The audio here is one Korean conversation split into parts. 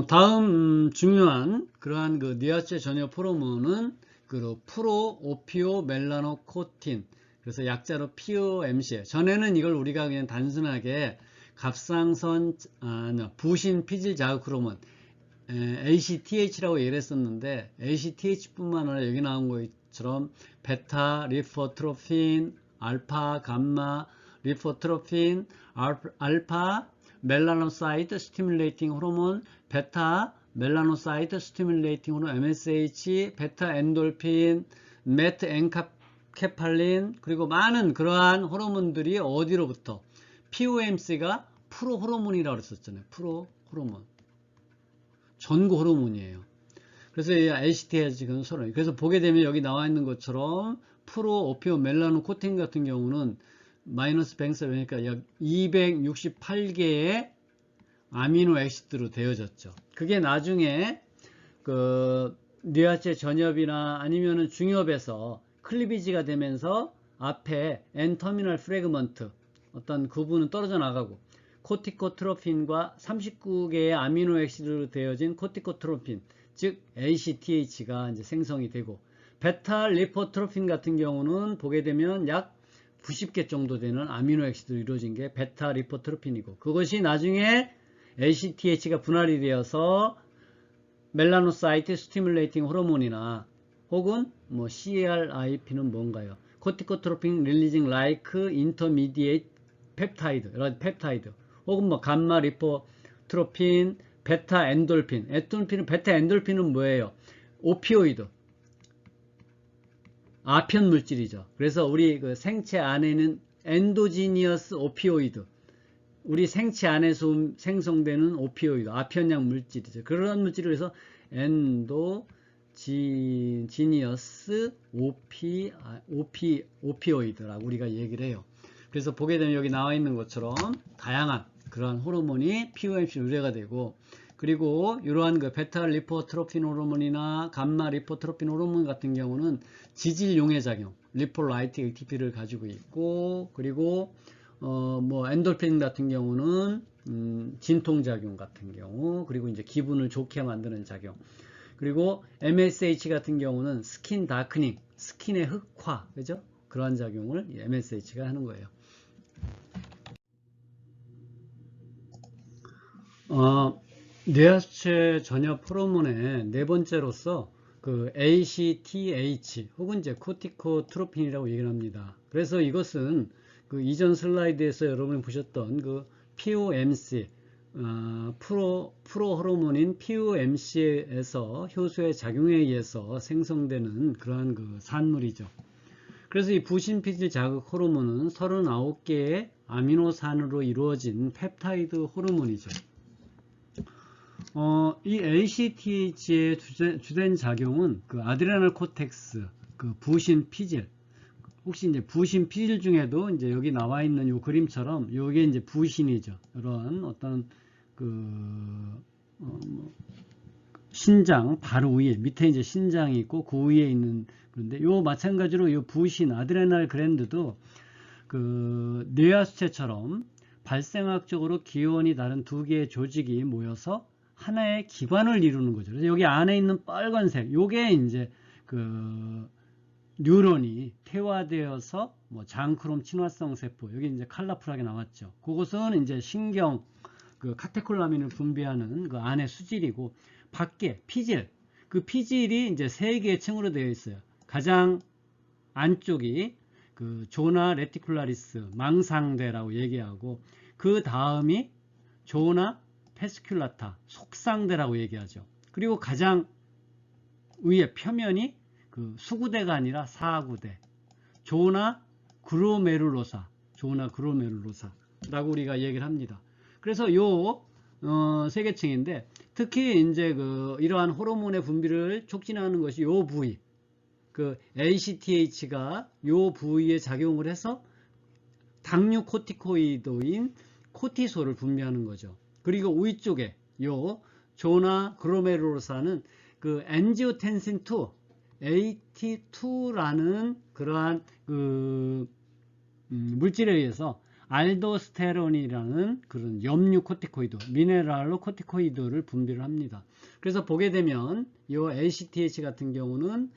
다음 중요한 그러한 그 뇌하체 전엽 호르몬은 그 프로오피오 멜라노코틴, 그래서 약자로 POMC. 전에는 이걸 우리가 그냥 단순하게 갑상선 부신 피질 자극 호르몬 ACTH라고 얘기를 했었는데, ACTH뿐만 아니라 여기 나온 것처럼 베타 리포트로핀, 알파 감마 리포트로핀, 알파 멜라노사이트 스티뮬레이팅 호르몬, 베타 멜라노사이트 스티뮬레이팅 호르몬 MSH, 베타 엔돌핀, 메트 엔카케팔린, 그리고 많은 그러한 호르몬들이 어디로부터, POMC가 프로 호르몬이라고 그랬었잖아요. 프로 호르몬, 전구 호르몬이에요. 그래서 이 ACT가 지금 서로, 그래서 보게 되면 여기 나와 있는 것처럼 프로 오피오 멜라노코틴 같은 경우는 마이너스 104, 그러니까 약 268개의 아미노 액시드로 되어졌죠. 그게 나중에 그 뇌하체 전엽이나 아니면은 중엽에서 클리비지가 되면서 앞에 N 터미널 프래그먼트, 어떤 구분은 떨어져 나가고, 코티코트로핀과 39개의 아미노 액시드로 되어진 코티코트로핀, 즉 ACTH가 이제 생성이 되고, 베타 리포트로핀 같은 경우는 보게 되면 약 90개 정도 되는 아미노 액시드로 이루어진 게 베타 리포트로핀이고, 그것이 나중에 ACTH가 분할이 되어서 멜라노사이트 스티뮬레이팅 호르몬이나, 혹은 뭐 CRIP는 뭔가요? 코티코트로핀 릴리징 라이크 인터미디에이트 펩타이드, 이런 펩타이드, 혹은 뭐 감마 리포트로핀, 베타 엔돌핀. 베타 엔돌핀은 뭐예요? 오피오이드, 아편 물질이죠. 그래서 우리 그 생체 안에는 엔도지니어스 오피오이드, 우리 생체 안에서 생성되는 오피오이드, 아편약 물질이죠. 그런 물질을 해서 엔도지니어스 오피오이드라고 우리가 얘기를 해요. 그래서 보게 되면 여기 나와 있는 것처럼 다양한 그러한 호르몬이 POMC 의뢰가 되고, 그리고 이러한 그 베타 리포트로핀 호르몬이나 감마 리포트로핀 호르몬 같은 경우는 지질 용해 작용, 리폴라이틱 ATP를 가지고 있고, 그리고 뭐 엔돌핀 같은 경우는 진통작용 같은 경우, 그리고 이제 기분을 좋게 만드는 작용, 그리고 MSH 같은 경우는 스킨 다크닝, 스킨의 흑화, 그죠? 그러한 작용을 MSH가 하는 거예요. 뇌하체 전엽 호르몬의 네 번째로서 그 ACTH 혹은 이제 코티코트로핀이라고 얘기를 합니다. 그래서 이것은 그 이전 슬라이드에서 여러분이 보셨던 그 POMC, 프로 호르몬인 POMC에서 효소의 작용에 의해서 생성되는 그러한 그 산물이죠. 그래서 이 부신피질 자극 호르몬은 39개의 아미노산으로 이루어진 펩타이드 호르몬이죠. 이 ACTH의 주된 작용은 그 아드레날 코텍스, 그 부신 피질. 혹시 이제 부신 피질 중에도 이제 여기 나와 있는 요 그림처럼 요게 이제 부신이죠. 이런 어떤 그 신장 바로 위에, 밑에 이제 신장이 있고 그 위에 있는, 그런데 요 마찬가지로 요 부신 아드레날 글랜드도 그 뇌하수체처럼 발생학적으로 기원이 다른 두 개의 조직이 모여서 하나의 기관을 이루는 거죠. 그래서 여기 안에 있는 빨간색, 요게 이제 그 뉴런이 퇴화되어서 뭐 장크롬 친화성 세포, 여기 이제 컬러풀하게 나왔죠. 그것은 이제 신경 그 카테콜라민을 분비하는 그 안에 수질이고, 밖에 피질, 그 피질이 이제 세 개의 층으로 되어 있어요. 가장 안쪽이 그 조나 레티쿨라리스, 망상대라고 얘기하고, 그 다음이 조나 페스큘라타, 속상대라고 얘기하죠. 그리고 가장 위에 표면이 그 수구대가 아니라 사구대, 조나 그로메룰로사, 조나 그로메룰로사라고 우리가 얘기를 합니다. 그래서 요 세계층인데, 특히 이제 그 이러한 호르몬의 분비를 촉진하는 것이 요 부위, 그 ACTH가 요 부위에 작용을 해서 당류 코티코이드인 코티솔을 분비하는 거죠. 그리고 위쪽에 요 조나 그로메룰로사는 그 엔지오텐신 2, AT2라는 그러한 그 물질에 의해서 알도스테론이라는 그런 염류 코티코이드, 미네랄로 코티코이드를 분비를 합니다. 그래서 보게 되면 이 ACTH 같은 경우는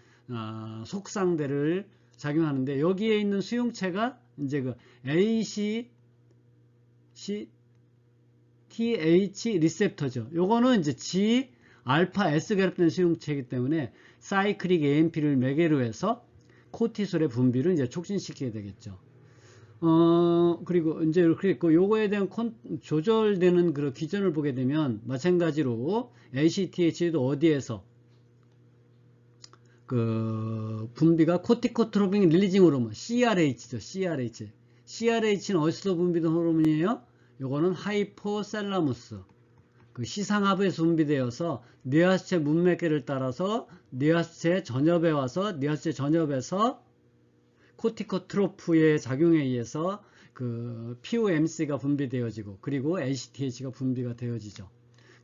속상대를 작용하는데, 여기에 있는 수용체가 이제 그 ACTH 리셉터죠. 요거는 이제 G 알파 S 결합된 수용체이기 때문에 사이클릭 AMP를 매개로 해서 코티솔의 분비를 이제 촉진시키게 되겠죠. 그리고 이제 이렇게 있고, 요거에 대한 조절되는 그런 기전을 보게 되면 마찬가지로 ACTH도 어디에서 그 분비가 코티코트로핀 릴리징 호르몬 CRH죠. CRH는 어디서 분비된 호르몬이에요? 요거는 하이포셀라무스, 그 시상하부에서 분비되어서 뇌하수체 문맥계를 따라서 뇌하수체 전엽에 와서 뇌하수체 전엽에서 코티코트로프의 작용에 의해서 그 POMC가 분비되어지고, 그리고 ACTH가 분비가 되어지죠.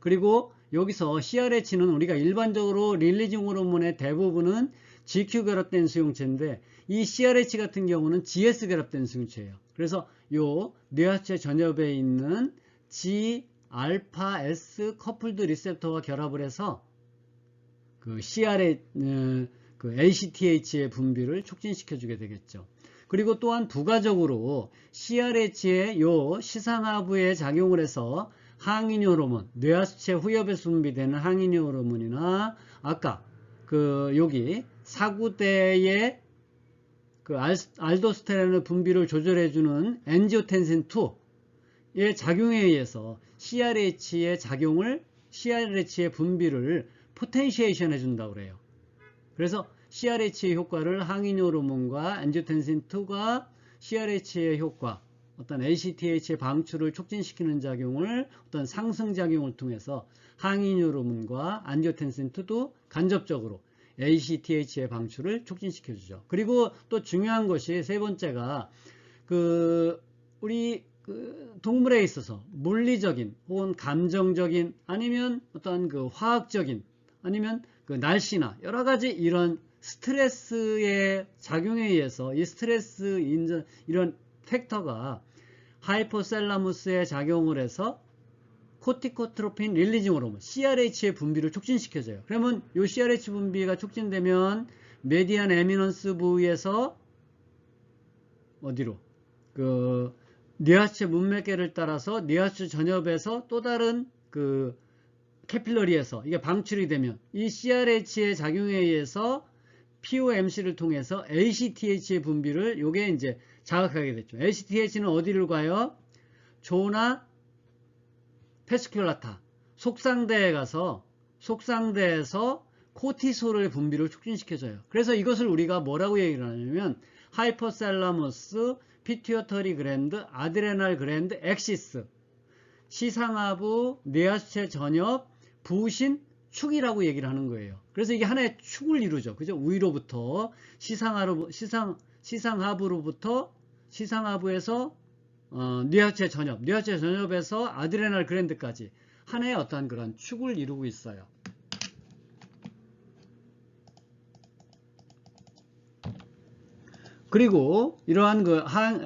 그리고 여기서 CRH는 우리가 일반적으로 릴리징 호르몬의 대부분은 GQ 결합된 수용체인데, 이 CRH 같은 경우는 GS 결합된 수용체예요. 그래서 요 뇌하수체 전엽에 있는 G 알파 S 커플드 리셉터와 결합을 해서 그 ACTH의 분비를 촉진시켜 주게 되겠죠. 그리고 또한 부가적으로 CRH의 요 시상하부에 작용을 해서 항인이 호르몬, 뇌하수체 후엽에서 분비되는 항인이 호르몬이나 아까 그 여기 사구대의 그 알도스테론의 분비를 조절해주는 엔지오텐신 2의 작용에 의해서 CRH의 분비를 포텐시에이션 해준다고 그래요. 그래서 CRH의 효과를 항인 호르몬과 엔지오텐신 2가 CRH의 효과, 어떤 ACTH의 방출을 촉진시키는 작용을, 어떤 상승작용을 통해서 항인 호르몬과 안지오텐신 2도 간접적으로 ACTH의 방출을 촉진시켜주죠. 그리고 또 중요한 것이 세 번째가 우리 동물에 있어서 물리적인 혹은 감정적인 아니면 어떤 그 화학적인 아니면 그 날씨나 여러 가지 이런 스트레스의 작용에 의해서 이 스트레스 이런 팩터가 하이포셀라무스에 작용을 해서 코티코트로핀 릴리징 호르몬 CRH의 분비를 촉진시켜줘요. 그러면 이 CRH 분비가 촉진되면 메디안 에미넌스 부위에서 어디로 그 뇌하수체 문맥계를 따라서 뇌하수체 전엽에서 또 다른 그 캐필러리에서 이게 방출이 되면 이 CRH의 작용에 의해서 POMC를 통해서 ACTH의 분비를 요게 이제 자극하게 됐죠. ACTH는 어디를 가요? 조나 페스큘라타 속상대에 가서 속상대에서 코티솔의 분비를 촉진시켜줘요. 그래서 이것을 우리가 뭐라고 얘기를 하냐면 하이포셀라무스, 피튜어터리 그랜드, 아드레날 그랜드, 엑시스, 시상하부, 뇌하수체 전엽, 부신, 축이라고 얘기를 하는 거예요. 그래서 이게 하나의 축을 이루죠. 그죠? 위로부터 시상하부로부터 시상하부에서 뇌하수체 전엽, 뇌하수체 전엽에서 아드레날 그랜드까지 하나의 어떠한 그런 축을 이루고 있어요. 그리고 이러한 그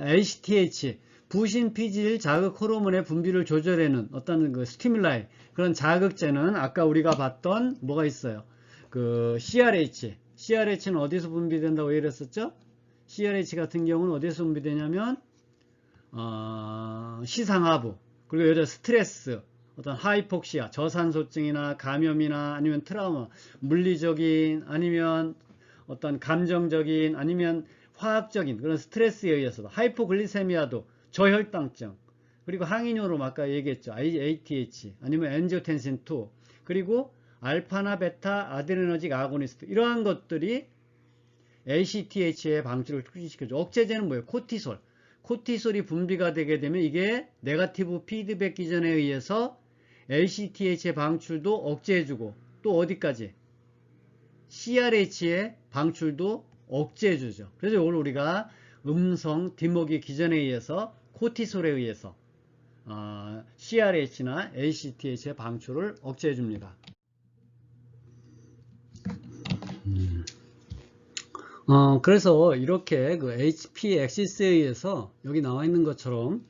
ACTH 부신 피질 자극 호르몬의 분비를 조절하는 어떤 그 스티뮬라이 그런 자극제는 아까 우리가 봤던 뭐가 있어요? 그 CRH는 어디서 분비된다고 얘기를 했었죠? CRH 같은 경우는 어디서 분비되냐면 시상하부, 그리고 여자 스트레스, 어떤 하이폭시아, 저산소증이나 감염이나 아니면 트라우마, 물리적인 아니면 어떤 감정적인 아니면 화학적인 그런 스트레스에 의해서도, 하이포글리세미아도 저혈당증, 그리고 항인효로 아까 얘기했죠. ATH 아니면 엔지오텐신 2, 그리고 알파나 베타 아드레너직 아고니스트, 이러한 것들이 ACTH의 방출을 촉진시켜줘. 억제제는 뭐예요? 코티솔이 분비가 되게 되면 이게 네거티브 피드백 기전에 의해서 ACTH의 방출도 억제해주고, 또 어디까지? CRH의 방출도 억제해주죠. 그래서 이걸 우리가 음성 뒷목이 기전에 의해서 코티솔에 의해서 CRH나 ACTH의 방출을 억제해줍니다. 그래서 이렇게 그 HP 엑시스에 의해서 여기 나와 있는 것처럼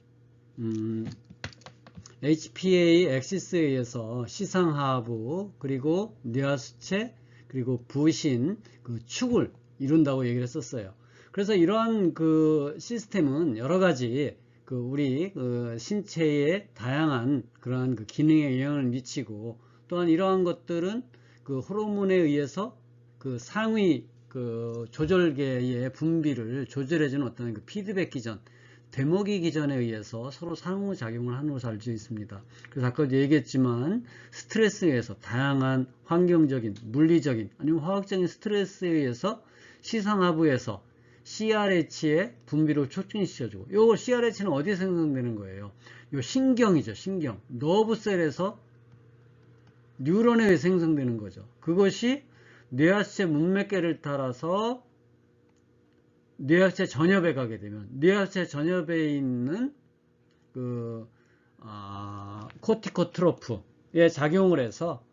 HPA 엑시스에 의해서 시상하부 그리고 뇌하수체 그리고 부신 그 축을 이룬다고 얘기를 했었어요. 그래서 이러한 그 시스템은 여러 가지 그 우리 그 신체에 다양한 그러한 그 기능에 영향을 미치고, 또한 이러한 것들은 그 호르몬에 의해서 그 상위 그 조절계의 분비를 조절해주는 어떤 그 피드백 기전, 되먹이 기전에 의해서 서로 상호작용을 하는 것을 알 수 있습니다. 그래서 아까도 얘기했지만 스트레스에 의해서 다양한 환경적인, 물리적인 아니면 화학적인 스트레스에 의해서 시상하부에서 CRH의 분비를 촉진시켜주고, 요 CRH는 어디에 생성되는 거예요? 요 신경이죠. 신경. 너브셀에서 뉴런에 의해 생성되는 거죠. 그것이 뇌하수체 문맥계를 따라서 뇌하수체 전엽에 가게 되면 뇌하수체 전엽에 있는 그 코티코트로프에 작용을 해서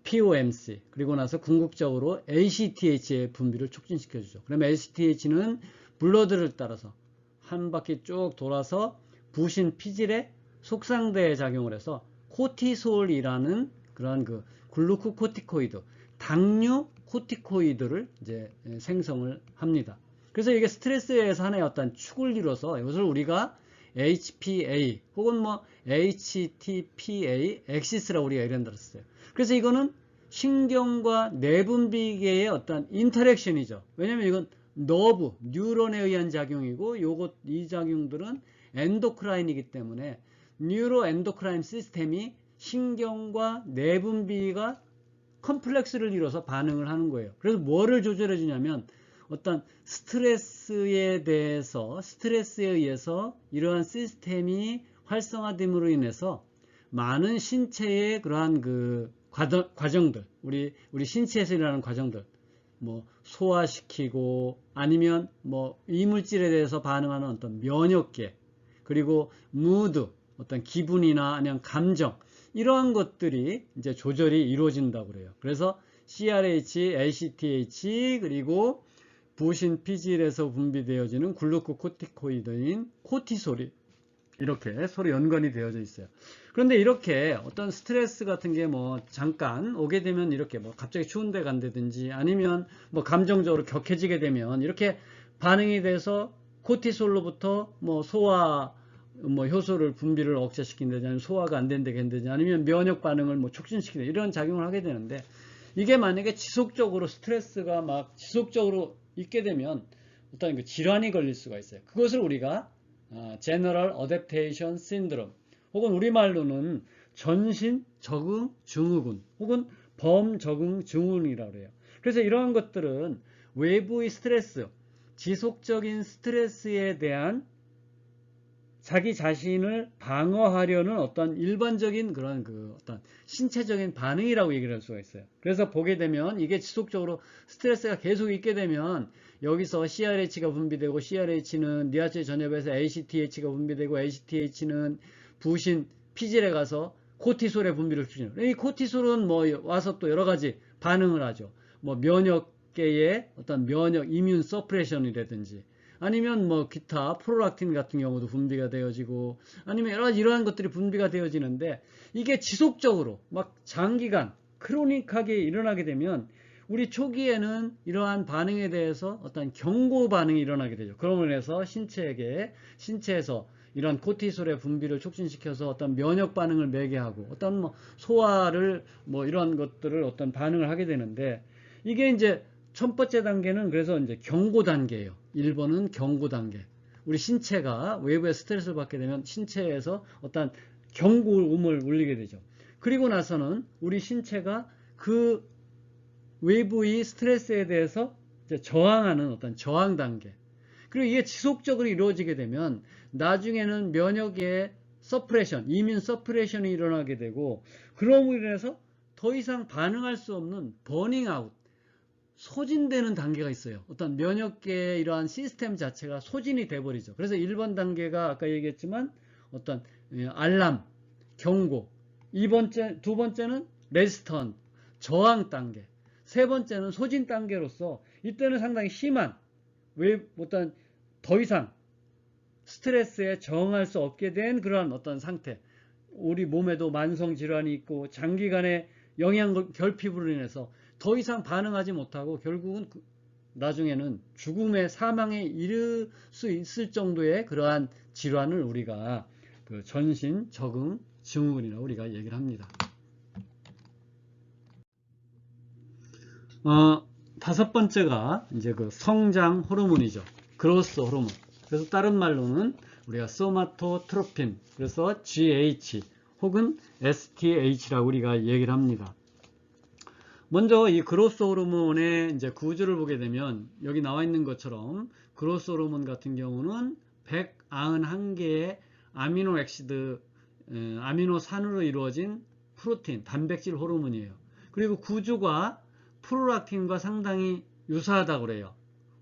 POMC 그리고 나서 궁극적으로 ACTH의 분비를 촉진시켜주죠. 그러면 ACTH는 블러드를 따라서 한 바퀴 쭉 돌아서 부신 피질의 속상대에 작용을 해서 코티솔이라는 그런 그 글루코코티코이드, 당류 코티코이드를 이제 생성을 합니다. 그래서 이게 스트레스에 의해서 하나의 어떤 축을 이뤄서 이것을 우리가 HPA 혹은 뭐 HTPA 엑시스라고 우리가 이런 단어를 썼어요. 그래서 이거는 신경과 내분비계의 어떤 인터랙션이죠. 왜냐면 이건 너브, 뉴런에 의한 작용이고 이 작용들은 엔도크라인이기 때문에 뉴로 엔도크라인 시스템이 신경과 내분비가 컴플렉스를 이뤄서 반응을 하는 거예요. 그래서 뭐를 조절해 주냐면 어떤 스트레스에 의해서 이러한 시스템이 활성화됨으로 인해서 많은 신체의 그러한 그 과정들, 우리 신체에서 일어나는 과정들, 뭐 소화시키고 아니면 뭐 이물질에 대해서 반응하는 어떤 면역계, 그리고 무드, 어떤 기분이나 아니면 감정, 이러한 것들이 이제 조절이 이루어진다고 그래요. 그래서 CRH, ACTH 그리고 부신 피질에서 분비되어지는 글루코코티코이드인 코티솔이 이렇게 서로 연관이 되어져 있어요. 그런데 이렇게 어떤 스트레스 같은 게 뭐 잠깐 오게 되면 이렇게 뭐 갑자기 추운 데 간다든지 아니면 뭐 감정적으로 격해지게 되면 이렇게 반응이 돼서 코티솔로부터 뭐 소화 뭐 효소를 분비를 억제시킨다든지 아니면 소화가 안 된다든지 아니면 면역 반응을 뭐 촉진시키는 이런 작용을 하게 되는데, 이게 만약에 지속적으로 스트레스가 막 지속적으로 있게 되면 어떤 그 질환이 걸릴 수가 있어요. 그것을 우리가 General Adaptation Syndrome 혹은 우리말로는 전신 적응 증후군 혹은 범적응 증후군이라고 해요. 그래서 이러한 것들은 외부의 스트레스, 지속적인 스트레스에 대한 자기 자신을 방어하려는 어떤 일반적인 그런 그 어떤 신체적인 반응이라고 얘기를 할 수가 있어요. 그래서 보게 되면 이게 지속적으로 스트레스가 계속 있게 되면 여기서 CRH가 분비되고, CRH는 뇌하수체 전엽에서 ACTH가 분비되고, ACTH는 부신 피질에 가서 코티솔의 분비를 추진해요. 이 코티솔은 뭐 와서 또 여러 가지 반응을 하죠. 뭐 면역계의 어떤 면역 이뮨 서프레션이라든지 아니면 뭐 기타 프롤락틴 같은 경우도 분비가 되어지고 아니면 여러 가지 이러한 것들이 분비가 되어지는데, 이게 지속적으로 막 장기간 크로닉하게 일어나게 되면 우리 초기에는 이러한 반응에 대해서 어떤 경고 반응이 일어나게 되죠. 그러므로 인해서 신체에서 이런 코티솔의 분비를 촉진시켜서 어떤 면역 반응을 매개하고 어떤 뭐 소화를 뭐 이런 것들을 어떤 반응을 하게 되는데, 이게 이제 첫 번째 단계는 그래서 이제 경고 단계예요. 1번은 경고 단계. 우리 신체가 외부의 스트레스를 받게 되면 신체에서 어떤 경고음을 울리게 되죠. 그리고 나서는 우리 신체가 그 외부의 스트레스에 대해서 이제 저항하는 어떤 저항 단계. 그리고 이게 지속적으로 이루어지게 되면 나중에는 면역의 서프레션, 이뮨 서프레션이 일어나게 되고, 그럼으로 인해서 더 이상 반응할 수 없는 버닝아웃, 소진되는 단계가 있어요. 어떤 면역계의 이러한 시스템 자체가 소진이 돼버리죠. 그래서 1번 단계가 아까 얘기했지만 어떤 알람, 경고, 두 번째는 레지스턴, 저항 단계, 세 번째는 소진 단계로서 이때는 상당히 심한 어떤 더 이상 스트레스에 저항할 수 없게 된 그러한 어떤 상태, 우리 몸에도 만성 질환이 있고 장기간의 영양 결핍으로 인해서 더 이상 반응하지 못하고 결국은 나중에는 죽음의 사망에 이를 수 있을 정도의 그러한 질환을 우리가 그 전신 적응 증후군이라고 우리가 얘기를 합니다. 다섯 번째가 이제 그 성장 호르몬이죠. 그로스 호르몬. 그래서 다른 말로는 우리가 소마토트로핀, 그래서 GH 혹은 STH라고 우리가 얘기를 합니다. 먼저 이 그로스 호르몬의 이제 구조를 보게 되면 여기 나와 있는 것처럼 그로스 호르몬 같은 경우는 191개의 아미노 액시드, 아미노산으로 이루어진 프로틴, 단백질 호르몬이에요. 그리고 구조가 프롤락틴과 상당히 유사하다고 그래요.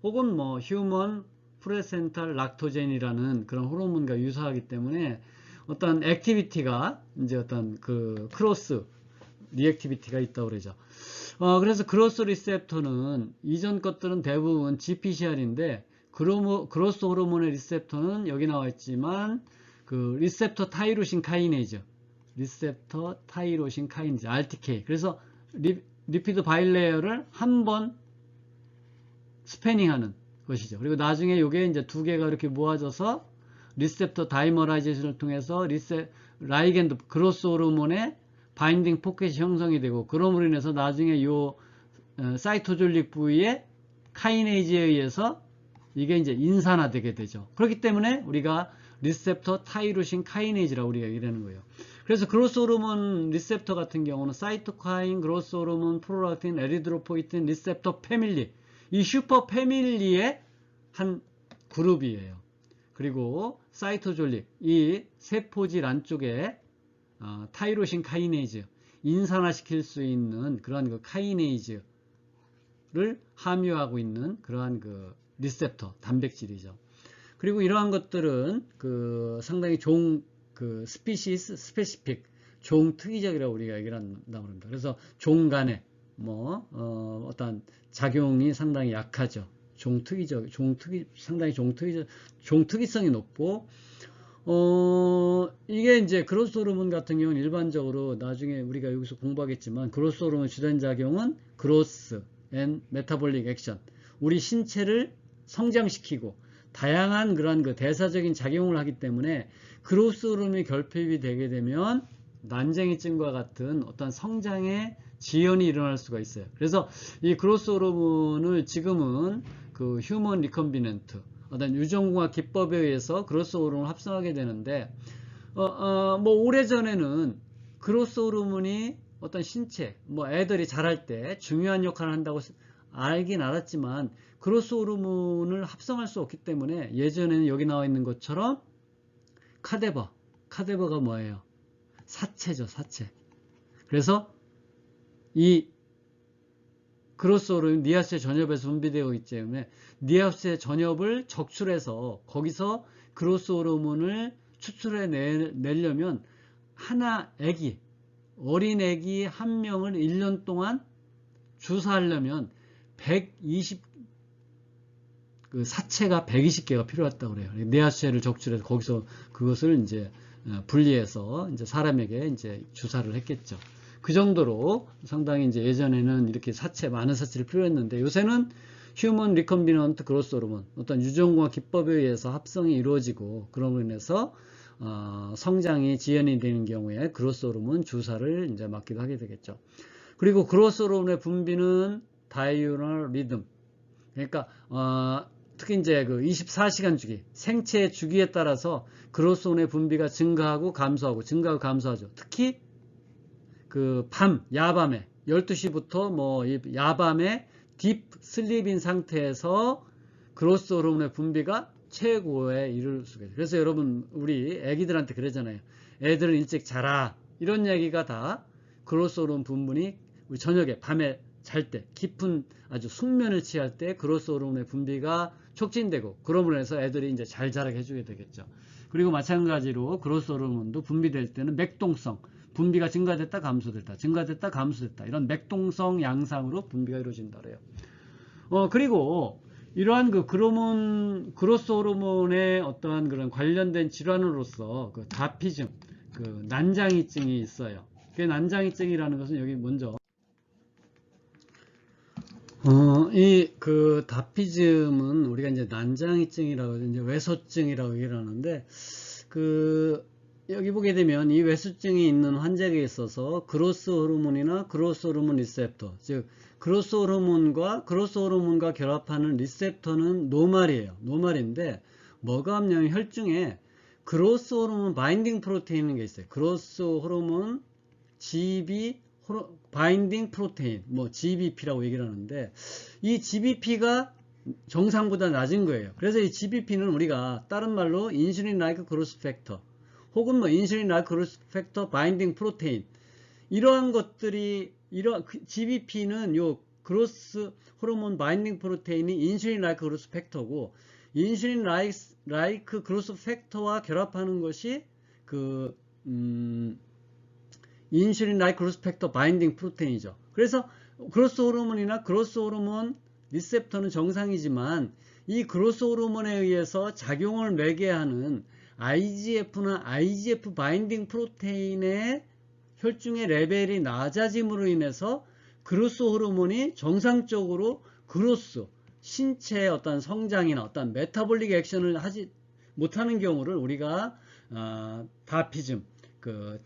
혹은 뭐 휴먼 프레센탈 락토젠이라는 그런 호르몬과 유사하기 때문에 어떤 액티비티가 이제 어떤 그 크로스 리액티비티가 있다고 그러죠. 그래서 크로스 리셉터는 이전 것들은 대부분 GPCR인데 그로스 호르몬의 리셉터는 여기 나와 있지만 그 리셉터 타이로신 카이네이즈, RTK. 그래서 리피드 바이레이어를 한 번 스패닝하는 것이죠. 그리고 나중에 이게 이제 두 개가 이렇게 모아져서 리셉터 다이머라이제이션을 통해서 라이겐드 그로스 호르몬의 바인딩 포켓이 형성이 되고, 그럼으로 인해서 나중에 요 사이토졸릭 부위의 카이네이즈에 의해서 이게 이제 인산화되게 되죠. 그렇기 때문에 우리가 리셉터 타이로신 카이네이즈라고 우리가 얘기하는 거예요. 그래서 그로스 호르몬 리셉터 같은 경우는 사이토카인, 그로스 호르몬, 프롤락틴, 에리드로포이틴 리셉터 패밀리, 이 슈퍼 패밀리의 한 그룹이에요. 그리고 사이토졸릭, 이 세포질 안쪽에 타이로신 카이네이즈, 인산화시킬 수 있는 그러한 그 카이네이즈를 함유하고 있는 그러한 그 리셉터 단백질이죠. 그리고 이러한 것들은 그 상당히 그 스페시픽, 종 특이적이라고 우리가 얘기를 한다고 합니다. 그래서 종 간에 어떤 작용이 상당히 약하죠. 상당히 종 특이성이 높고, 이게 이제 그로스 호르몬 같은 경우는 일반적으로 나중에 우리가 여기서 공부하겠지만, 그로스 호르몬 주된 작용은 그로스 앤 메타볼릭 액션, 우리 신체를 성장시키고 다양한 그런 그 대사적인 작용을 하기 때문에 그로스 호르몬이 결핍이 되게 되면 난쟁이증과 같은 어떤 성장의 지연이 일어날 수가 있어요. 그래서 이 그로스 호르몬을 지금은 그 휴먼 리컴비넌트, 어떤 유전공학 기법에 의해서 그로스 호르몬을 합성하게 되는데, 오래전에는 그로스 호르몬이 어떤 신체, 애들이 자랄 때 중요한 역할을 한다고 알긴 알았지만, 그로스 호르몬을 합성할 수 없기 때문에 예전에는 여기 나와 있는 것처럼 카데버가 뭐예요? 사체죠, 사체. 그래서 이 그로스 호르몬이 니아스의 전엽에서 분비되어 있기 때문에 니아스의 전엽을 적출해서 거기서 그로스 호르몬을 추출해 내려면 어린 애기 한 명을 1년 동안 주사하려면 사체가 120개가 필요하다고 그래요. 니아스를 적출해서 거기서 그것을 이제 분리해서 이제 사람에게 이제 주사를 했겠죠. 그 정도로 상당히 이제 예전에는 이렇게 많은 사체를 필요했는데, 요새는 휴먼 리컴비넌트 그로스 호르몬, 어떤 유전공학 기법에 의해서 합성이 이루어지고, 그럼으로 인해서 성장이 지연이 되는 경우에 그로스 호르몬 주사를 이제 맞기도 하게 되겠죠. 그리고 그로스 호르몬의 분비는 다이우럴 리듬, 그러니까 특히 이제 그 24시간 주기, 생체 주기에 따라서 그로스 호르몬의 분비가 증가하고 감소하죠. 특히 그 야밤에 12시부터 야밤에 딥 슬립인 상태에서 그로스 호르몬의 분비가 최고에 이를 수가 있어요. 그래서 여러분, 우리 애기들한테 그러잖아요. 애들은 일찍 자라, 이런 얘기가 다 그로스 호르몬 분분이 우리 저녁에 밤에 잘 때, 깊은 아주 숙면을 취할 때 그로스 호르몬의 분비가 촉진되고, 그러므로 해서 애들이 이제 잘 자라게 해주게 되겠죠. 그리고 마찬가지로 그로스 호르몬도 분비될 때는 맥동성, 분비가 증가됐다 감소됐다 이런 맥동성 양상으로 분비가 이루어진다 그래요. 그리고 이러한 그 그로스 호르몬의 어떠한 그런 관련된 질환으로서 그 다피즘, 그 난장이증이 있어요. 그 난장이증이라는 것은 여기 먼저 이 그 다피즘은 우리가 이제 난장이증이라고 이제 외소증이라고 얘기를 하는데 그 여기 보게 되면 이 외소증이 있는 환자에게 있어서 그로스 호르몬이나 그로스 호르몬 리셉터, 즉 그로스 호르몬과 결합하는 리셉터는 노말이에요. 노말인데 뭐가 없냐면 혈중에 그로스 호르몬 바인딩 프로테인인 게 있어요. 그로스 호르몬 GB 바인딩 프로테인, 뭐 GBP라고 얘기를 하는데 이 GBP가 정상보다 낮은 거예요. 그래서 이 GBP는 우리가 다른 말로 인슐린 라이크 그로스 팩터 혹은 뭐 인슐린 라이크 그로스 팩터 바인딩 프로테인, 이러한 것들이 GBP는 요 그로스 호르몬 바인딩 프로테인이 인슐린 라이크 그로스 팩터고, 인슐린 라이크 그로스 팩터와 결합하는 것이 그 인슐린 라이크 그로스 팩터 바인딩 프로테인이죠. 그래서 그로스 호르몬이나 그로스 호르몬 리셉터는 정상이지만 이 그로스 호르몬에 의해서 작용을 매개하는 IGF나 IGF 바인딩 프로테인의 혈중의 레벨이 낮아짐으로 인해서 그로스 호르몬이 정상적으로 그로스 신체의 어떤 성장이나 어떤 메타볼릭 액션을 하지 못하는 경우를 우리가 다피즘, 그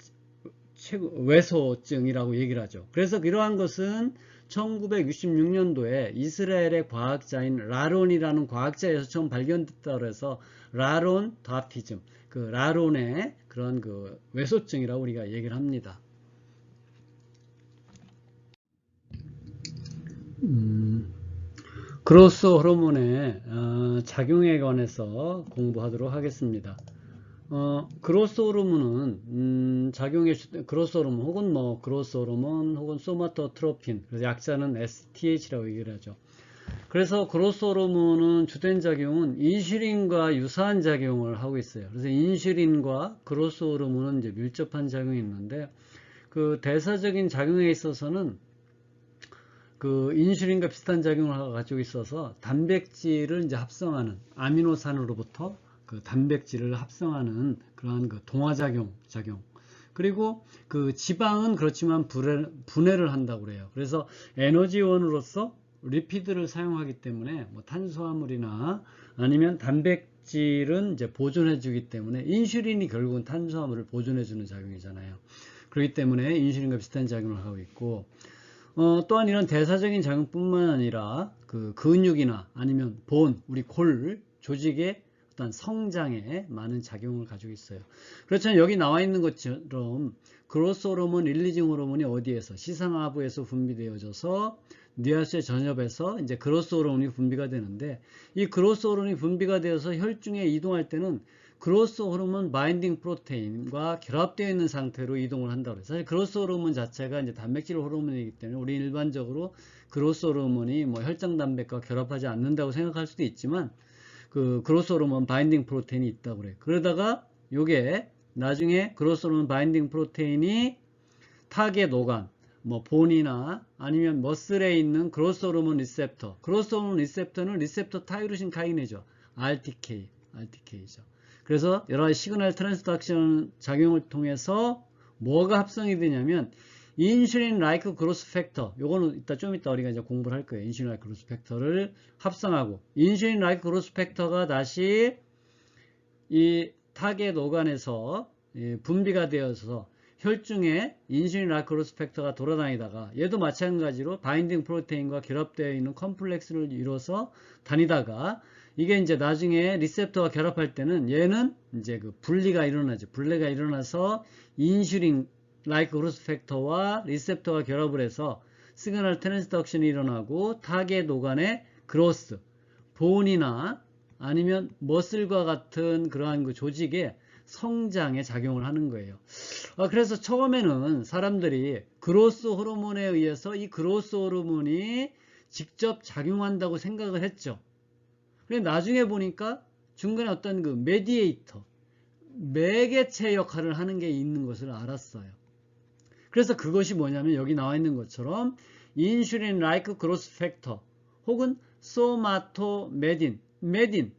외소증이라고 얘기를 하죠. 그래서 이러한 것은 1966년도에 이스라엘의 과학자인 라론이라는 과학자에서 처음 발견됐다고 해서 라론 다피즘, 그 라론의 그런 그 외소증이라고 우리가 얘기를 합니다. 그로스 호르몬의 작용에 관해서 공부하도록 하겠습니다. 그로스 호르몬은 그로스 호르몬 혹은 뭐 그로스 호르몬 혹은 소마토트로핀, 그래서 약자는 STH라고 얘기를 하죠. 그래서 그로스 호르몬은 주된 작용은 인슐린과 유사한 작용을 하고 있어요. 그래서 인슐린과 그로스 호르몬은 이제 밀접한 작용이 있는데, 그 대사적인 작용에 있어서는 그 인슐린과 비슷한 작용을 가지고 있어서 단백질을 이제 합성하는 아미노산으로부터 그 단백질을 합성하는 그러한 그 동화작용, 그리고 그 지방은 그렇지만 분해를 한다고 그래요. 그래서 에너지원으로서 리피드를 사용하기 때문에 뭐 탄수화물이나 아니면 단백질은 이제 보존해 주기 때문에, 인슐린이 결국은 탄수화물을 보존해 주는 작용이잖아요. 그렇기 때문에 인슐린과 비슷한 작용을 하고 있고, 또한 이런 대사적인 작용뿐만 아니라 그 근육이나 아니면 우리 골 조직의 어떤 성장에 많은 작용을 가지고 있어요. 그렇지만 여기 나와 있는 것처럼 그로스 호르몬, 릴리징 호르몬이 어디에서 시상하부에서 분비되어져서 뇌하수의 전엽에서 이제 그로스 호르몬이 분비가 되는데, 이 그로스 호르몬이 분비가 되어서 혈중에 이동할 때는 그로스 호르몬 바인딩 프로테인과 결합되어 있는 상태로 이동을 한다고 해요. 사실 그로스 호르몬 자체가 이제 단백질 호르몬이기 때문에 우리 일반적으로 그로스 호르몬이 뭐 혈장 단백과 결합하지 않는다고 생각할 수도 있지만, 그 그로스 호르몬 바인딩 프로테인이 있다고 그래요. 그러다가 요게 나중에 그로스 호르몬 바인딩 프로테인이 타겟 오간, 뭐 본이나 아니면 머슬에 있는 그로스 호르몬 리셉터, 그로스 호르몬 리셉터는 리셉터 타이로신 카이네죠. RTK죠. 그래서 여러 가지 시그널 트랜스덕션 작용을 통해서 뭐가 합성이 되냐면 인슐린 라이크 그로스 팩터, 요거는 좀 이따 우리가 이제 공부를 할 거예요. 인슐린 라이크 그로스 팩터를 합성하고, 인슐린 라이크 그로스 팩터가 다시 이 타겟 오간에서 분비가 되어서 혈중에 인슐린 라이크 그로스 팩터가 돌아다니다가, 얘도 마찬가지로 바인딩 프로테인과 결합되어 있는 컴플렉스를 이뤄서 다니다가, 이게 이제 나중에 리셉터와 결합할 때는 얘는 이제 그 분리가 일어나죠. 분리가 일어나서 인슐린 라이크 그로스 팩터와 리셉터가 결합을 해서 시그널 트랜스덕션이 일어나고 타겟 오간의 그로스, 본이나 아니면 머슬과 같은 그러한 그 조직의 성장에 작용을 하는 거예요. 그래서 처음에는 사람들이 그로스 호르몬에 의해서 이 그로스 호르몬이 직접 작용한다고 생각을 했죠. 그런데 나중에 보니까 중간에 어떤 그 메디에이터, 매개체 역할을 하는 게 있는 것을 알았어요. 그래서 그것이 뭐냐면 여기 나와 있는 것처럼 인슐린 라이크 그로스 팩터 혹은 소마토메딘, 메딘,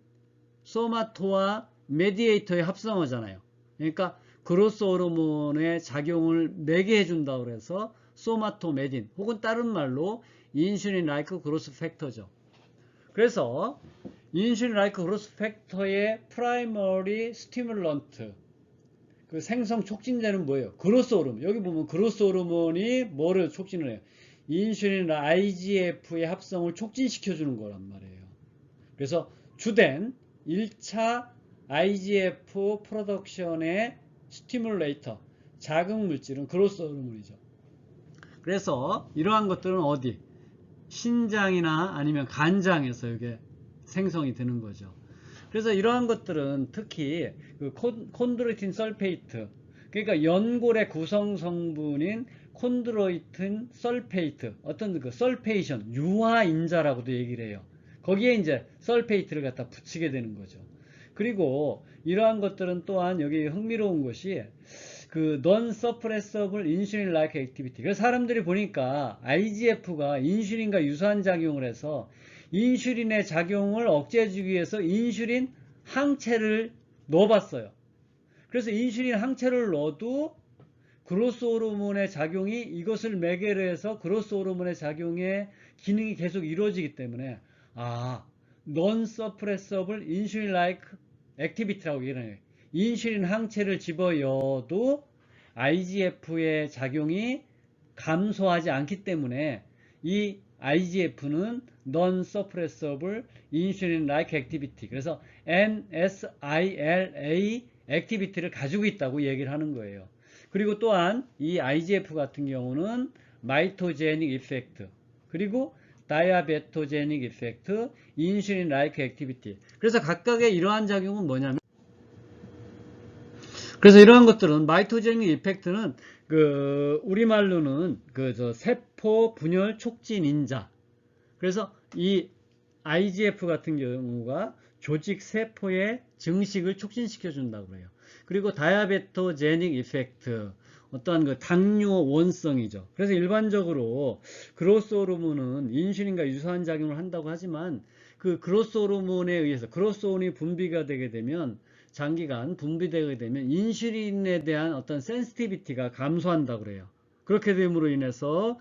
소마토와 메디에이터의 합성어잖아요. 그러니까 그로스 호르몬의 작용을 매게 해준다고 그래서 소마토메딘, 혹은 다른 말로 인슐린 라이크 그로스 팩터죠. 그래서 인슐린 라이크 그로스 팩터의 프라이머리 스티뮬런트, 그 생성 촉진제는 뭐예요? 그로스 호르몬. 여기 보면 그로스 호르몬이 뭐를 촉진을 해요? 인슐린 IGF의 합성을 촉진시켜 주는 거란 말이에요. 그래서 주된 1차 IGF 프로덕션의 스티뮬레이터, 자극 물질은 그로스 호르몬이죠. 그래서 이러한 것들은 어디? 신장이나 아니면 간장에서 이게 생성이 되는 거죠. 그래서 이러한 것들은 특히 그 콘드로이틴 설페이트, 그러니까 연골의 구성 성분인 콘드로이틴 설페이트, 어떤 그 설페이션, 유화인자라고도 얘기를 해요. 거기에 이제 설페이트를 갖다 붙이게 되는 거죠. 그리고 이러한 것들은 또한 여기 흥미로운 것이 그 non-suppressible insulin-like activity. 그래서 사람들이 보니까 IGF가 인슐린과 유사한 작용을 해서 인슐린의 작용을 억제해주기 위해서 인슐린 항체를 넣어봤어요. 그래서 인슐린 항체를 넣어도 그로스 호르몬의 작용이 이것을 매개로 해서 그로스 호르몬의 작용의 기능이 계속 이루어지기 때문에 non-suppressible insulin-like activity라고 얘기해요. 인슐린 항체를 집어넣어도 IGF의 작용이 감소하지 않기 때문에 이 IGF는 Non-Suppressible Insulin-like Activity, 그래서 NSILA 액티비티를 가지고 있다고 얘기를 하는 거예요. 그리고 또한 이 IGF 같은 경우는 마이토제닉 이펙트, 그리고 다이아베토제닉 이펙트, 인슐린-like 액티비티. 그래서 각각의 이러한 작용은 뭐냐면, 그래서 이러한 것들은 마이토제닉 이펙트는 그 우리말로는 그 세포 분열 촉진 인자. 그래서 이 IGF 같은 경우가 조직 세포의 증식을 촉진시켜 준다고 해요. 그리고 다이아베토제닉 이펙트, 어떠한 그 당뇨 원성이죠. 그래서 일반적으로 그로스 호르몬은 인슐린과 유사한 작용을 한다고 하지만 그 그로스 호르몬에 의해서 그로스 호르몬이 분비가 되게 되면, 장기간 분비되게 되면 인슐린에 대한 어떤 센시티비티가 감소한다고 그래요. 그렇게 됨으로 인해서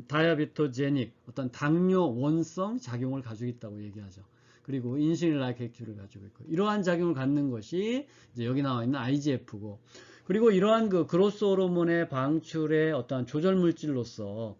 다이아베토제닉, 어떤 당뇨 원성 작용을 가지고 있다고 얘기하죠. 그리고 인슐린 라이크 액티비티를 가지고 있고, 이러한 작용을 갖는 것이 이제 여기 나와 있는 IGF고, 그리고 이러한 그 그로스 호르몬의 방출의 어떠한 조절 물질로서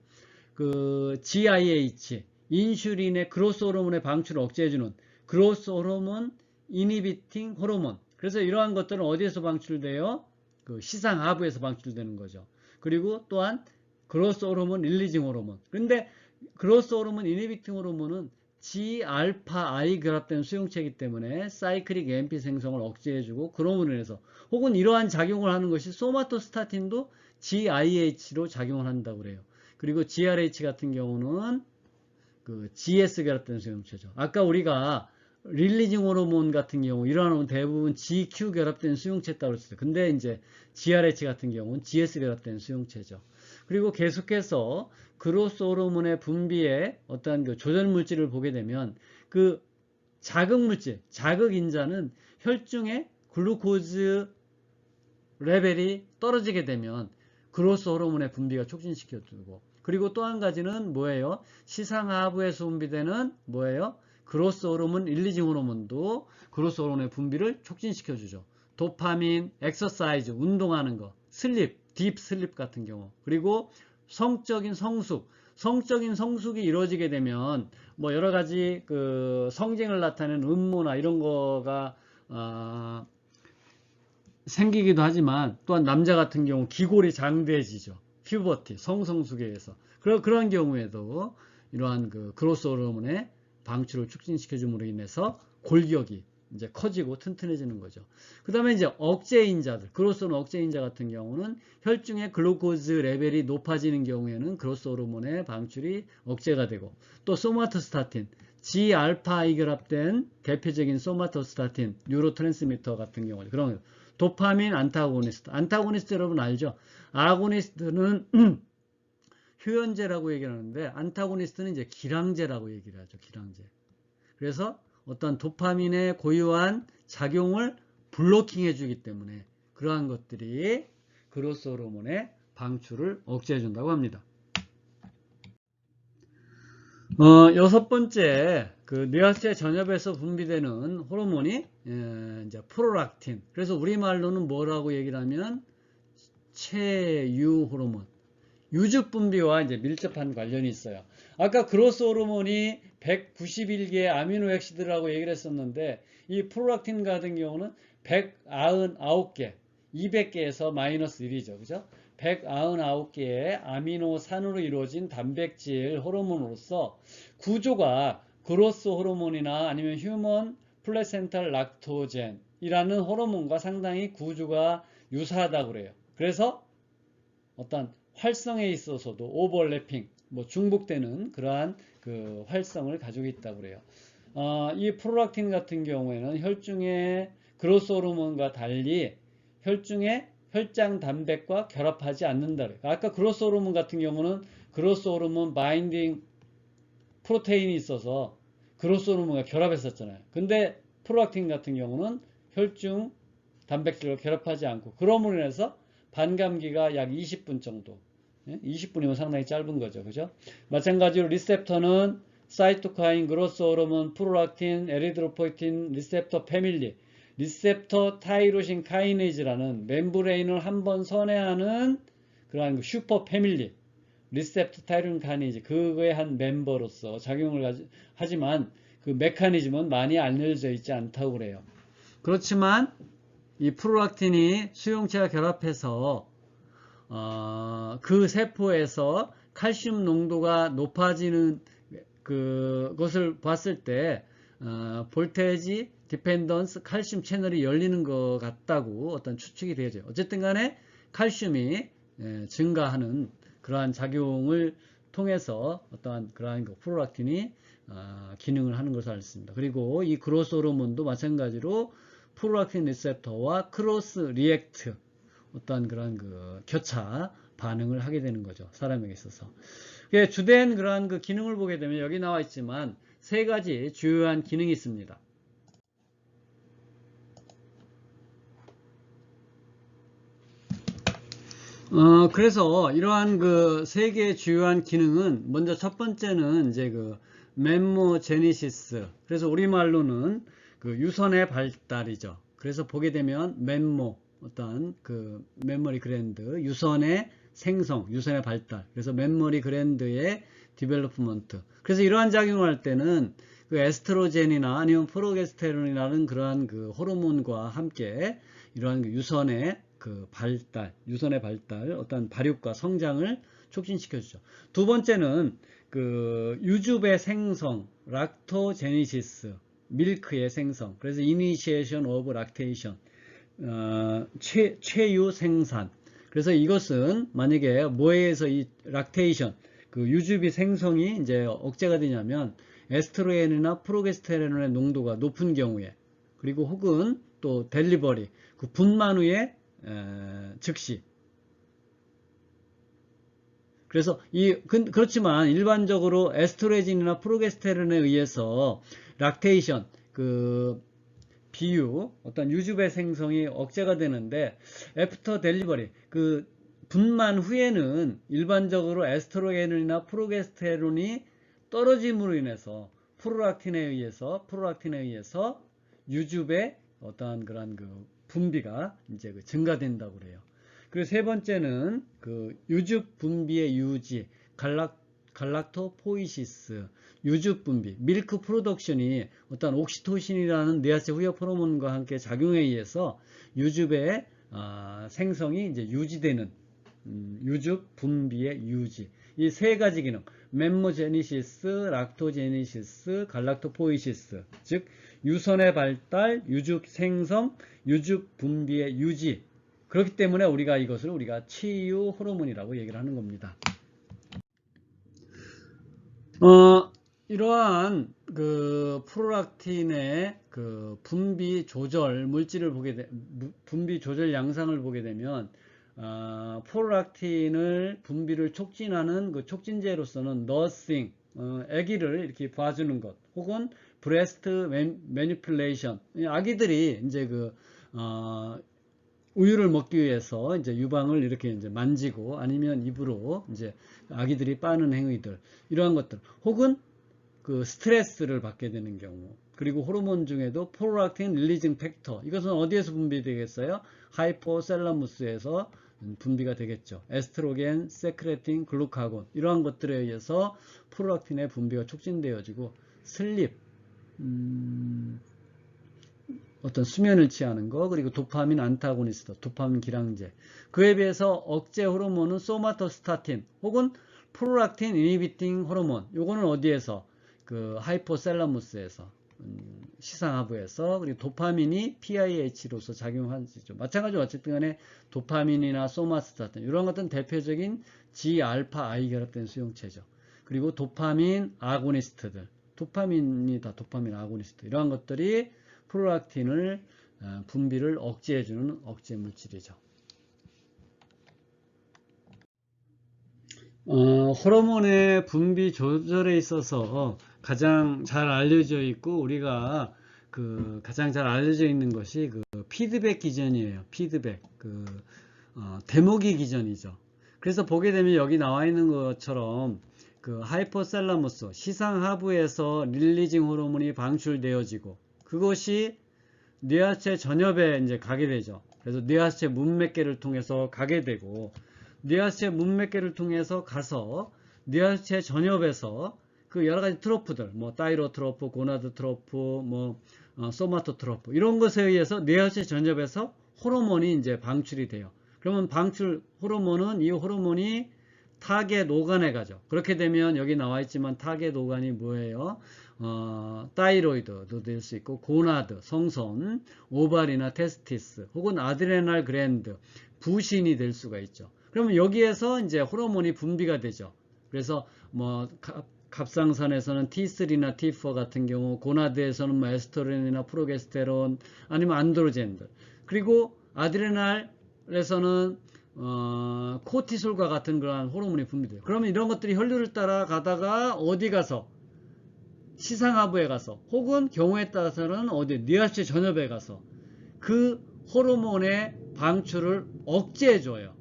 그 GIH, 인슐린의 그로스 호르몬의 방출을 억제해주는 그로스 호르몬 이니비팅 호르몬. 그래서 이러한 것들은 어디에서 방출돼요? 그 시상하부에서 방출되는 거죠. 그리고 또한 그로스 호르몬 릴리징 호르몬. 그런데 그로스 호르몬 이니비팅 호르몬은 G알파-I 결합된 수용체이기 때문에 사이클릭 AMP 생성을 억제해주고, 그럼으로 인해서 혹은 이러한 작용을 하는 것이 소마토스타틴도 GIH로 작용을 한다고 그래요. 그리고 GRH 같은 경우는 그 GS 결합된 수용체죠. 아까 우리가 릴리징 호르몬 같은 경우 이러한 호르몬 대부분 GQ 결합된 수용체였다고 했어요. 근데 이제 GRH 같은 경우는 GS 결합된 수용체죠. 그리고 계속해서 그로스 호르몬의 분비에 어떠한 그 조절 물질을 보게 되면 그 자극 물질, 자극 인자는 혈중의 글루코즈 레벨이 떨어지게 되면 그로스 호르몬의 분비가 촉진시켜주고, 그리고 또 한 가지는 뭐예요? 시상하부에서 분비되는 뭐예요? 그로스 호르몬 릴리징 호르몬도 그로스 호르몬의 분비를 촉진시켜주죠. 도파민, 엑서사이즈, 운동하는 거, 슬립, 딥 슬립 같은 경우, 그리고 성적인 성숙이 이루어지게 되면 뭐 여러 가지 그 성징을 나타내는 음모나 이런 거가 생기기도 하지만, 또한 남자 같은 경우 기골이 장대해지죠. 퓨버티, 성성숙에 의해서. 그런 경우에도 이러한 그 그로스 호르몬의 방출을 촉진시켜줌으로 인해서 골격이 이제 커지고 튼튼해지는 거죠. 그 다음에 이제 억제인자들, 그로스 호르몬 억제인자 같은 경우는 혈중의 글루코즈 레벨이 높아지는 경우에는 그로스 호르몬의 방출이 억제가 되고, 또 소마토스타틴, G알파-I 결합된 대표적인 소마토스타틴, 뉴로트랜스미터 같은 경우, 그런 도파민 안타고니스트 여러분 알죠? 아고니스트는 효연제라고 얘기를 하는데, 안타고니스트는 이제 기량제라고 얘기를 하죠. 기량제. 그래서 어떤 도파민의 고유한 작용을 블로킹 해주기 때문에 그러한 것들이 그로스 호르몬의 방출을 억제해 준다고 합니다. 여섯 번째, 그 뇌하수체 전엽에서 분비되는 호르몬이 이제 프롤락틴. 그래서 우리말로는 뭐라고 얘기를 하면 체유 호르몬. 유즙 분비와 이제 밀접한 관련이 있어요. 아까 그로스 호르몬이 191개의 아미노 액시드라고 얘기를 했었는데, 이 프롤락틴 같은 경우는 199개, 200개에서 마이너스 1이죠. 그죠? 199개의 아미노산으로 이루어진 단백질 호르몬으로서 구조가 그로스 호르몬이나 아니면 휴먼 플레센탈 락토젠이라는 호르몬과 상당히 구조가 유사하다고 그래요. 그래서 어떤 활성에 있어서도 오버래핑, 중복되는 그러한 그 활성을 가지고 있다고 그래요. 이 프롤락틴 같은 경우에는 혈중의 그로스 호르몬과 달리 혈중의 혈장 단백과 결합하지 않는다 그래요. 아까 그로스 호르몬 같은 경우는 그로스 호르몬 바인딩 프로테인이 있어서 그로스 호르몬과 결합했었잖아요. 근데 프롤락틴 같은 경우는 혈중 단백질과 결합하지 않고, 그러므로 인해서 반감기가 약 20분 정도, 20분이면 상당히 짧은 거죠. 그죠? 마찬가지로 리셉터는 사이토카인, 그로스 호르몬, 프롤락틴, 에리드로포이틴 리셉터 패밀리, 리셉터 타이로신 카이네이즈라는 멤브레인을 한번 선회하는 그러한 슈퍼 패밀리, 리셉터 타이로신 카이네이즈, 그거의 한 멤버로서 작용을 하지만 그 메커니즘은 많이 알려져 있지 않다고 그래요. 그렇지만 이 프롤락틴이 수용체와 결합해서 그 세포에서 칼슘 농도가 높아지는 그것을 봤을 때 볼테이지 디펜던스 칼슘 채널이 열리는 것 같다고 어떤 추측이 되어져요. 어쨌든 간에 칼슘이 증가하는 그러한 작용을 통해서 어떠한 그러한 프롤락틴이 기능을 하는 것을 알 수 있습니다. 그리고 이 그로스 호르몬도 마찬가지로 프롤락틴 리셉터와 크로스 리액트, 어떤 그런 그 교차 반응을 하게 되는 거죠. 사람에게 있어서. 주된 그러한 그 기능을 보게 되면 여기 나와 있지만 세 가지 주요한 기능이 있습니다. 그래서 이러한 그 세 개의 주요한 기능은, 먼저 첫 번째는 이제 그 멤모제니시스. 그래서 우리말로는 그 유선의 발달이죠. 그래서 보게 되면 멤모, 어떤 그 메모리 그랜드, 유선의 생성, 유선의 발달. 그래서 메모리 그랜드의 디벨로프먼트. 그래서 이러한 작용을 할 때는 그 에스트로겐이나 아니면 프로게스테론이라는 그러한 그 호르몬과 함께 이러한 그 유선의 그 발달, 유선의 발달, 어떤 발육과 성장을 촉진시켜주죠. 두 번째는 그 유즙의 생성, 락토제니시스, 밀크의 생성. 그래서 이니시에이션 오브 락테이션, 최유 생산. 그래서 이것은 만약에 뭐에 의해서 이 락테이션, 그 유즙이 생성이 이제 억제가 되냐면 에스트로겐이나 프로게스테론의 농도가 높은 경우에, 그리고 혹은 또 델리버리, 그 분만 후에 즉시. 그래서 그렇지만 일반적으로 에스트로겐이나 프로게스테론에 의해서 락테이션, 그 비유, 어떤 유즙의 생성이 억제가 되는데, 애프터 델리버리, 그 분만 후에는 일반적으로 에스트로겐이나 프로게스테론이 떨어짐으로 인해서 프롤락틴에 의해서 유즙의 어떠한 그런 그 분비가 이제 증가된다고 그래요. 그리고 세 번째는 그 유즙 분비의 유지, 갈락토포이시스, 유즙 분비, 밀크 프로덕션이 어떤 옥시토신이라는 뇌하체 후엽 호르몬과 함께 작용에 의해서 유즙의 생성이 이제 유지되는, 유즙 분비의 유지. 이 세 가지 기능, 멤모제니시스, 락토제니시스, 갈락토포이시스, 즉 유선의 발달, 유즙 생성, 유즙 분비의 유지. 그렇기 때문에 이것을 우리가 치유 호르몬이라고 얘기를 하는 겁니다. 이러한 그 프롤락틴의 그 분비 조절 물질을 분비 조절 양상을 보게 되면 프롤락틴을 분비를 촉진하는 그 촉진제로서는 nursing, 아기를 이렇게 봐주는 것, 혹은 breast manipulation, 아기들이 이제 우유를 먹기 위해서 이제 유방을 이렇게 이제 만지고 아니면 입으로 이제 아기들이 빠는 행위들, 이러한 것들, 혹은 그 스트레스를 받게 되는 경우, 그리고 호르몬 중에도 프롤락틴 릴리징 팩터, 이것은 어디에서 분비되겠어요? 하이포셀라무스에서 분비가 되겠죠. 에스트로겐, 세크레틴, 글루카곤, 이러한 것들에 의해서 프롤락틴의 분비가 촉진되어지고 슬립, 어떤 수면을 취하는 거, 그리고 도파민 안타고니스트, 도파민 기량제, 그에 비해서 억제 호르몬은 소마토스타틴 혹은 프롤락틴 이니비팅 호르몬, 요거는 어디에서? 그 하이포셀라무스에서, 시상하부에서, 그리고 도파민이 PIH로서 작용하죠. 마찬가지로 어쨌든 간에 도파민이나 소마토스타틴, 이런 것들은 대표적인 G알파 I 결합된 수용체죠. 그리고 도파민 아고니스트들, 도파민이 다 도파민 아고니스트, 이러한 것들이 프롤락틴을 분비를 억제해주는 억제 물질이죠. 호르몬의 분비 조절에 있어서 가장 잘 알려져 있고 우리가 가장 잘 알려져 있는 것이 피드백 기전이에요. 피드백, 데모기 기전이죠. 그래서 보게 되면 여기 나와 있는 것처럼 하이포셀라무스 시상하부에서 릴리징 호르몬이 방출되어지고 그것이 뇌하체 전엽에 이제 가게 되죠. 그래서 뇌하체 문맥계를 통해서 가게 되고, 뇌하체 문맥계를 통해서 가서 뇌하체 전엽에서 그 여러 가지 트로프들, 뭐 다이로트로프, 고나드트로프, 소마토트로프, 이런 것에 의해서 뇌하체 전엽에서 호르몬이 이제 방출이 돼요. 그러면 방출 호르몬은, 이 호르몬이 타겟 오간에 가죠. 그렇게 되면 여기 나와 있지만 타겟 오간이 뭐예요? 타이로이드도 될 수 있고, 고나드, 성선, 오발이나 테스티스, 혹은 아드레날 그랜드, 부신이 될 수가 있죠. 그러면 여기에서 이제 호르몬이 분비가 되죠. 그래서 갑상선에서는 T3나 T4 같은 경우, 고나드에서는 에스트로겐이나 프로게스테론, 아니면 안드로젠들, 그리고 아드레날에서는 코티솔과 같은 그러한 호르몬이 분비돼요. 그러면 이런 것들이 혈류를 따라 가다가 어디 가서? 시상하부에 가서, 혹은 경우에 따라서는 어디 뇌하체 전엽에 가서 그 호르몬의 방출을 억제해줘요.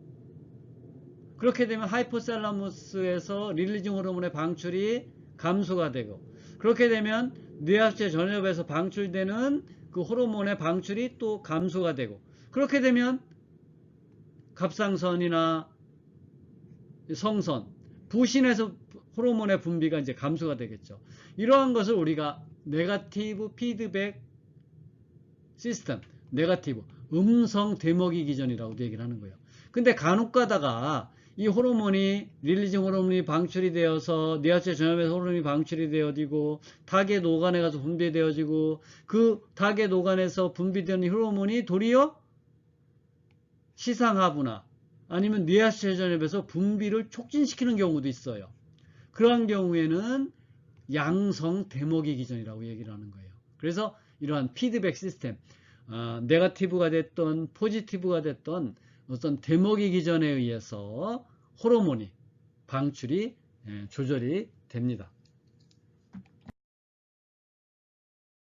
그렇게 되면 하이포셀라무스에서 릴리징 호르몬의 방출이 감소가 되고, 그렇게 되면 뇌하체 전엽에서 방출되는 그 호르몬의 방출이 또 감소가 되고, 그렇게 되면 갑상선이나 성선, 부신에서 호르몬의 분비가 이제 감소가 되겠죠. 이러한 것을 우리가 네거티브 피드백 시스템, 네거티브 음성 데모기 기전이라고도 얘기를 하는 거예요. 근데 간혹 가다가 이 호르몬이, 릴리징 호르몬이 방출이 되어서 뇌하체 전엽에서 호르몬이 방출이 되어지고 타겟 오간에 가서 분비되어지고, 그 타겟 오간에서 분비되는 호르몬이 도리어 시상하부나 아니면 뇌하체 전엽에서 분비를 촉진시키는 경우도 있어요. 그러한 경우에는 양성 데모기 기전이라고 얘기를 하는 거예요. 그래서 이러한 피드백 시스템, 네거티브가 됐던 포지티브가 됐던 어떤 데모기 기전에 의해서 호르몬이 방출이 조절이 됩니다.